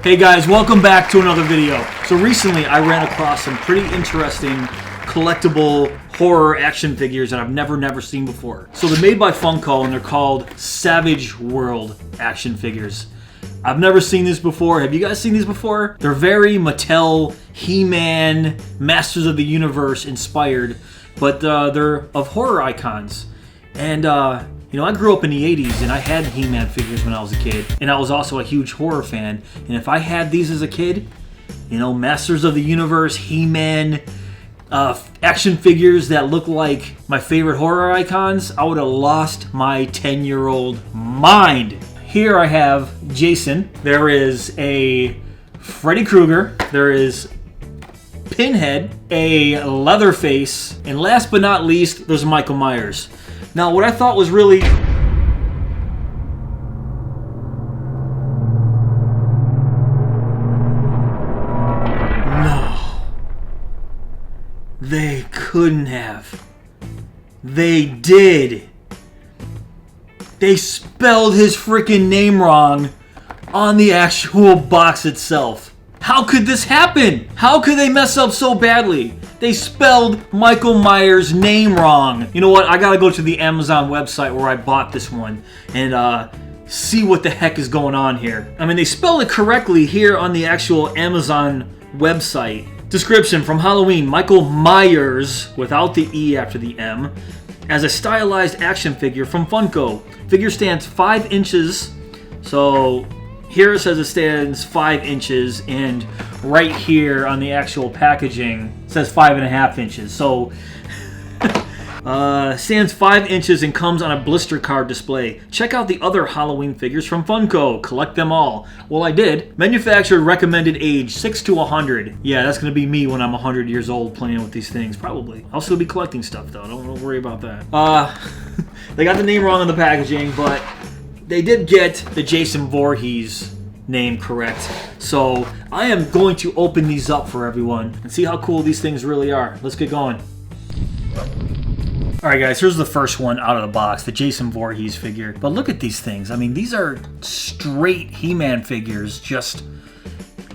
Hey guys, welcome back to another video. So recently I ran across some pretty interesting collectible horror action figures that I've never seen before. So they're made by Funko and they're called Savage World action figures. I've never seen these before. Have you guys seen these before? They're very Mattel, He-Man, Masters of the Universe inspired, but they're of horror icons. And you know, I grew up in the 80s and I had He-Man figures when I was a kid. And I was also a huge horror fan. And if I had these as a kid, you know, Masters of the Universe, He-Man, action figures that look like my favorite horror icons, I would have lost my 10-year-old mind. Here I have Jason. There is a Freddy Krueger. There is Pinhead, a Leatherface, and last but not least, there's Michael Myers. Now, what I thought was really... No. They couldn't have. They did. They spelled his freaking name wrong on the actual box itself. How could this happen? How could they mess up so badly? They spelled Michael Myers' name wrong. You know what? I gotta go to the Amazon website where I bought this one and see what the heck is going on here. I mean, they spelled it correctly here on the actual Amazon website. Description from Halloween: Michael Myers, without the E after the M, as a stylized action figure from Funko. Figure stands 5 inches. So here it says it stands 5 inches, and right here on the actual packaging it says 5.5 inches. So stands 5 inches and comes on a blister card display. Check out the other Halloween figures from Funko. Collect them all. Well, I did. Manufacturer recommended age 6 to 100. Yeah, that's going to be me when I'm 100 years old playing with these things, probably. I'll still be collecting stuff, though. Don't worry about that. They got the name wrong on the packaging, but they did get the Jason Voorhees name correct. So I am going to open these up for everyone and see how cool these things really are. Let's get going. Alright guys, here's the first one out of the box, the Jason Voorhees figure. But look at these things. I mean, these are straight He-Man figures, just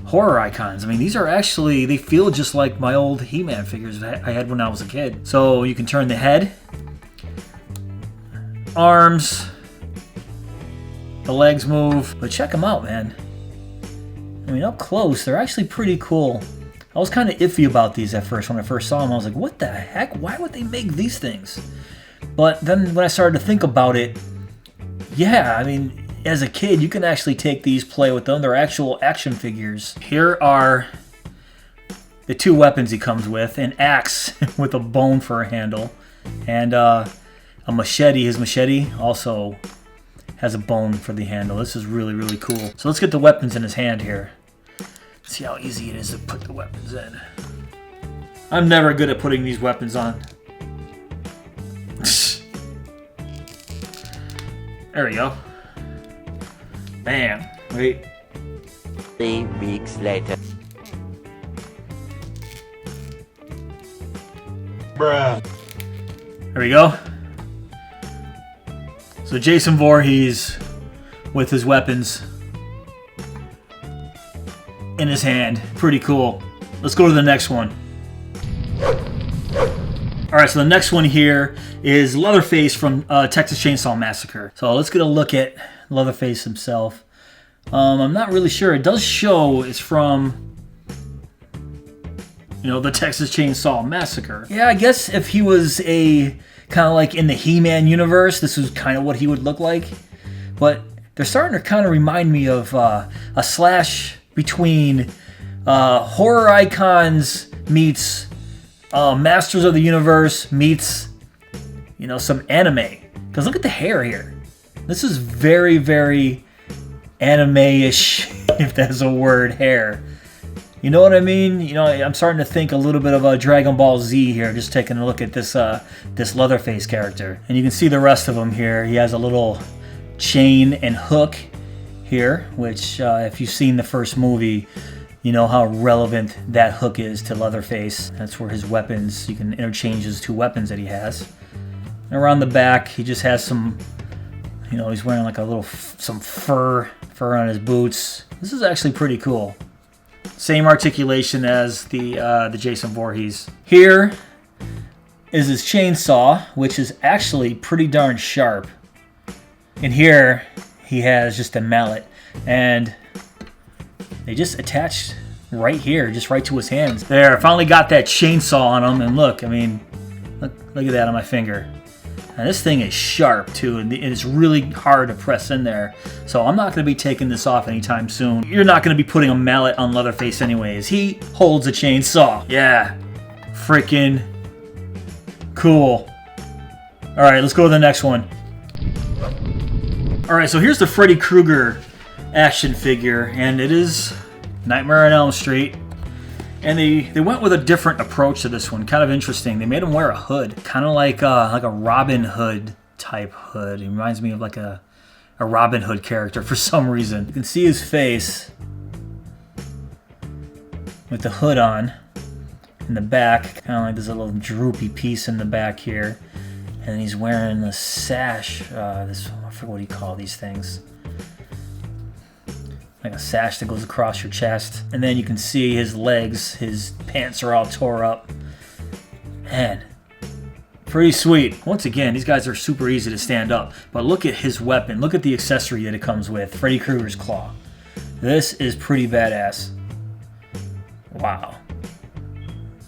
horror icons. I mean, these are actually, they feel just like my old He-Man figures that I had when I was a kid. So you can turn the head, arms, the legs move, but check them out, man. I mean, up close, they're actually pretty cool. I was kind of iffy about these at first. When I first saw them, I was like, what the heck? Why would they make these things? But then when I started to think about it, yeah, I mean, as a kid, you can actually take these, play with them. They're actual action figures. Here are the 2 weapons he comes with: an axe with a bone for a handle, and a machete. His machete also has a bone for the handle. This is really cool. So let's get the weapons in his hand here. See how easy it is to put the weapons in. I'm never good at putting these weapons on. There we go. Bam. Wait. 3 weeks later. Bruh. There we go. So Jason Voorhees with his weapons in his hand. Pretty cool. Let's go to the next one. Alright, so the next one here is Leatherface from Texas Chainsaw Massacre. So let's get a look at Leatherface himself. I'm not really sure. It does show it's from, you know, the Texas Chainsaw Massacre. Yeah, I guess if he was a kind of like in the He-Man universe, this was kind of what he would look like. But they're starting to kind of remind me of a slash between horror icons meets Masters of the Universe meets, you know, some anime. Because look at the hair here. This is very anime-ish, if that's a word, hair. You know what I mean? You know, I'm starting to think a little bit of a Dragon Ball Z here, just taking a look at this this Leatherface character. And you can see the rest of him here. He has a little chain and hook here, which if you've seen the first movie, you know how relevant that hook is to Leatherface. That's where his weapons, you can interchange his 2 weapons that he has. And around the back, he just has some, you know, he's wearing like a little, some fur on his boots. This is actually pretty cool. Same articulation as the Jason Voorhees. Here is his chainsaw, which is actually pretty darn sharp. And here he has just a mallet, and they just attached right here, just right to his hands. There, I finally got that chainsaw on him, and look, I mean, look at that on my finger. And this thing is sharp too, and it's really hard to press in there. So I'm not going to be taking this off anytime soon. You're not going to be putting a mallet on Leatherface anyways. He holds a chainsaw. Yeah, freaking cool. All right, let's go to the next one. All right, so here's the Freddy Krueger action figure, and it is Nightmare on Elm Street. And they went with a different approach to this one, kind of interesting. They made him wear a hood, kind of like a Robin Hood type hood. He reminds me of like a Robin Hood character for some reason. You can see his face with the hood on in the back, kind of like this little droopy piece in the back here. And he's wearing the sash, I forget what you call these things. Like a sash that goes across your chest. And then you can see his legs, his pants are all tore up. Man, pretty sweet. Once again, these guys are super easy to stand up. But look at his weapon. Look at the accessory that it comes with. Freddy Krueger's claw. This is pretty badass. Wow.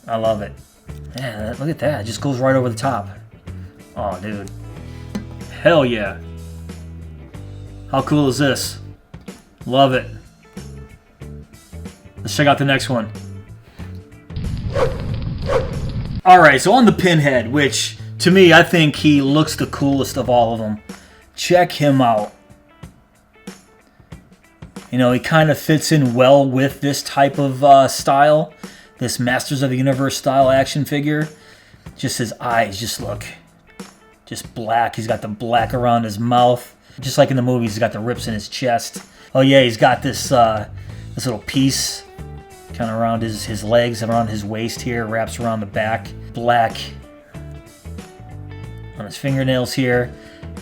I love it. Man, look at that. It just goes right over the top. Oh, dude. Hell yeah. How cool is this? Love it. Let's check out the next one. Alright, so on the Pinhead, which to me, I think he looks the coolest of all of them. Check him out. You know, he kind of fits in well with this type of style. This Masters of the Universe style action figure. Just his eyes just look just black. He's got the black around his mouth. Just like in the movies, he's got the rips in his chest. Oh yeah, he's got this this little piece kind of around his legs, around his waist here, wraps around the back. Black on his fingernails here.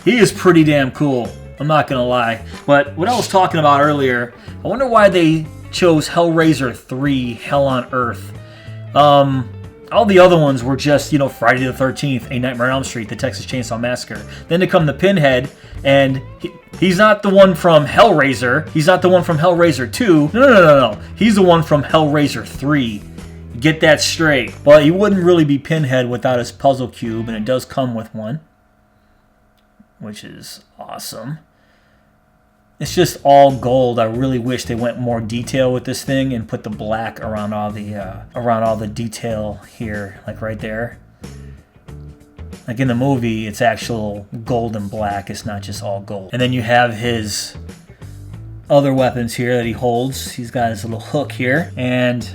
He is pretty damn cool, I'm not gonna lie. But what I was talking about earlier, I wonder why they chose Hellraiser 3, Hell on Earth. All the other ones were just, you know, Friday the 13th, A Nightmare on Elm Street, the Texas Chainsaw Massacre. Then to come the Pinhead, and he's not the one from Hellraiser. He's not the one from Hellraiser 2. No. He's the one from Hellraiser 3. Get that straight. But he wouldn't really be Pinhead without his puzzle cube, and it does come with one, which is awesome. It's just all gold. I really wish they went more detail with this thing and put the black around all the detail here, like right there. Like in the movie, it's actual gold and black. It's not just all gold. And then you have his other weapons here that he holds. He's got his little hook here and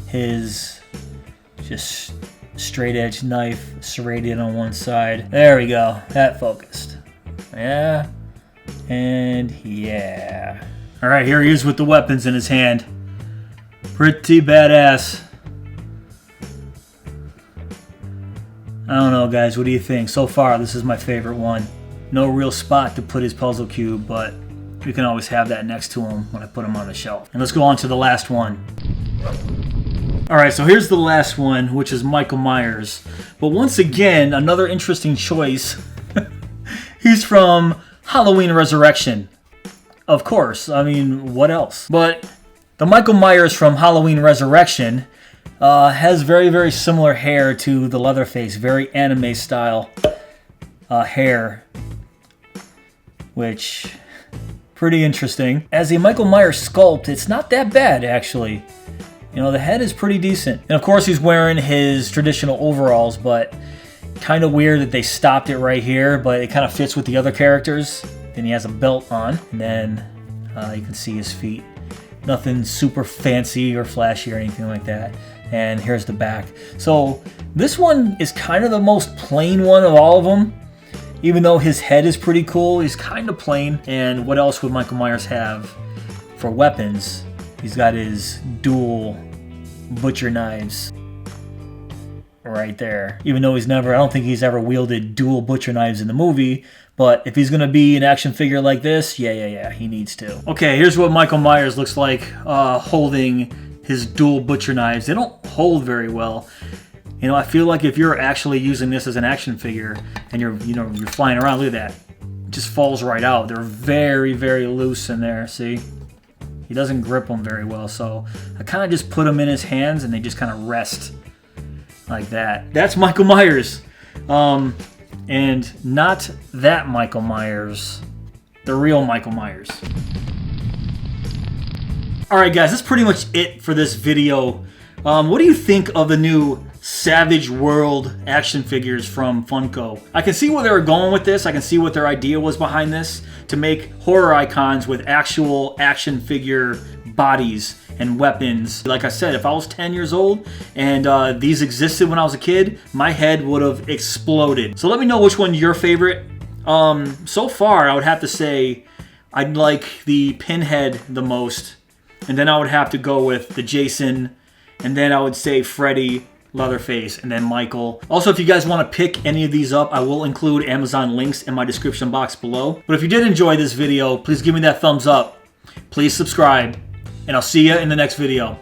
his just straight edge knife serrated on one side. There we go. That focused. Yeah. And yeah. Alright, here he is with the weapons in his hand. Pretty badass. I don't know, guys. What do you think? So far, this is my favorite one. No real spot to put his puzzle cube, but you can always have that next to him when I put him on the shelf. And let's go on to the last one. Alright, so here's the last one, which is Michael Myers. But once again, another interesting choice. He's from Halloween Resurrection. Of course, I mean, what else? But the Michael Myers from Halloween Resurrection has very, very similar hair to the Leatherface. Very anime style hair. Which, pretty interesting. As a Michael Myers sculpt, it's not that bad, actually. You know, the head is pretty decent. And of course, he's wearing his traditional overalls, but kind of weird that they stopped it right here, but it kind of fits with the other characters. Then he has a belt on, and then you can see his feet. Nothing super fancy or flashy or anything like that. And here's the back. So this one is kind of the most plain one of all of them. Even though his head is pretty cool, he's kind of plain. And what else would Michael Myers have for weapons? He's got his dual butcher knives right there. Even though I don't think he's ever wielded dual butcher knives in the movie, but if he's gonna be an action figure like this, yeah, he needs to. Okay, here's what Michael Myers looks like holding his dual butcher knives. They don't hold very well. You know, I feel like if you're actually using this as an action figure and you're flying around, look at that. It just falls right out. They're very, very loose in there, see? He doesn't grip them very well, so I kind of just put them in his hands and they just kind of rest like that. That's Michael Myers. And not that Michael Myers, the real Michael Myers. Alright guys, that's pretty much it for this video. What do you think of the new Savage World action figures from Funko? I can see where they were going with this. I can see what their idea was behind this, to make horror icons with actual action figure bodies and weapons. Like I said, if I was 10 years old and these existed when I was a kid, my head would have exploded. So let me know which one's your favorite. So far, I would have to say I'd like the Pinhead the most, and then I would have to go with the Jason, and then I would say Freddy, Leatherface, and then Michael. Also, if you guys want to pick any of these up, I will include Amazon links in my description box below. But if you did enjoy this video, please give me that thumbs up. Please subscribe, and I'll see you in the next video.